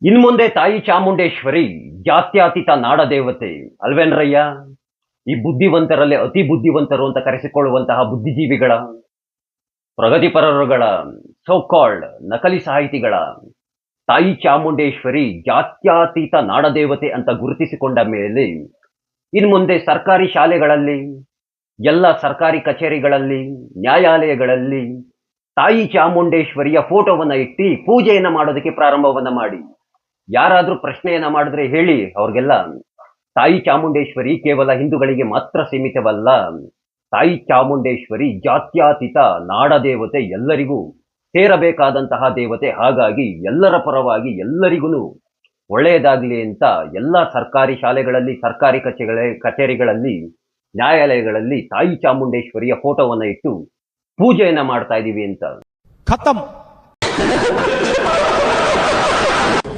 ಇನ್ಮುಂದೆ ತಾಯಿ ಚಾಮುಂಡೇಶ್ವರಿ ಜಾತ್ಯತೀತ ನಾಡದೇವತೆ ಅಲ್ವೇನ್ರಯ್ಯ. ಈ ಬುದ್ಧಿವಂತರಲ್ಲೇ ಅತಿ ಬುದ್ಧಿವಂತರು ಅಂತ ಕರೆಸಿಕೊಳ್ಳುವಂತಹ ಬುದ್ಧಿಜೀವಿಗಳ, ಪ್ರಗತಿಪರರುಗಳ, ಸೋ ಕಾಲ್ಡ್ ನಕಲಿ ಸಾಹಿತಿಗಳ ತಾಯಿ ಚಾಮುಂಡೇಶ್ವರಿ ಜಾತ್ಯತೀತ ನಾಡದೇವತೆ ಅಂತ ಗುರುತಿಸಿಕೊಂಡ ಮೇಲೆ ಇನ್ಮುಂದೆ ಸರ್ಕಾರಿ ಶಾಲೆಗಳಲ್ಲಿ, ಎಲ್ಲ ಸರ್ಕಾರಿ ಕಚೇರಿಗಳಲ್ಲಿ, ನ್ಯಾಯಾಲಯಗಳಲ್ಲಿ ತಾಯಿ ಚಾಮುಂಡೇಶ್ವರಿಯ ಫೋಟೋವನ್ನ ಇಟ್ಟು ಪೂಜೆಯನ್ನ ಮಾಡೋದಕ್ಕೆ ಪ್ರಾರಂಭವನ್ನ ಮಾಡಿ. ಯಾರಾದ್ರೂ ಪ್ರಶ್ನೆಯನ್ನ ಮಾಡಿದ್ರೆ ಹೇಳಿ ಅವ್ರಿಗೆಲ್ಲ, ತಾಯಿ ಚಾಮುಂಡೇಶ್ವರಿ ಕೇವಲ ಹಿಂದೂಗಳಿಗೆ ಮಾತ್ರ ಸೀಮಿತವಲ್ಲ, ತಾಯಿ ಚಾಮುಂಡೇಶ್ವರಿ ಜಾತ್ಯತೀತ ನಾಡದೇವತೆ, ಎಲ್ಲರಿಗೂ ಸೇರಬೇಕಾದಂತಹ ದೇವತೆ. ಹಾಗಾಗಿ ಎಲ್ಲರ ಪರವಾಗಿ ಎಲ್ಲರಿಗೂ ಒಳ್ಳೆಯದಾಗಲಿ ಅಂತ ಎಲ್ಲ ಸರ್ಕಾರಿ ಶಾಲೆಗಳಲ್ಲಿ, ಸರ್ಕಾರಿ ಕಚೇರಿಗಳಲ್ಲಿ, ನ್ಯಾಯಾಲಯಗಳಲ್ಲಿ ತಾಯಿ ಚಾಮುಂಡೇಶ್ವರಿಯ ಫೋಟೋವನ್ನ ಇಟ್ಟು ಪೂಜೆಯನ್ನ ಮಾಡ್ತಾ ಇದೀವಿ ಅಂತ. ಖತಮ್.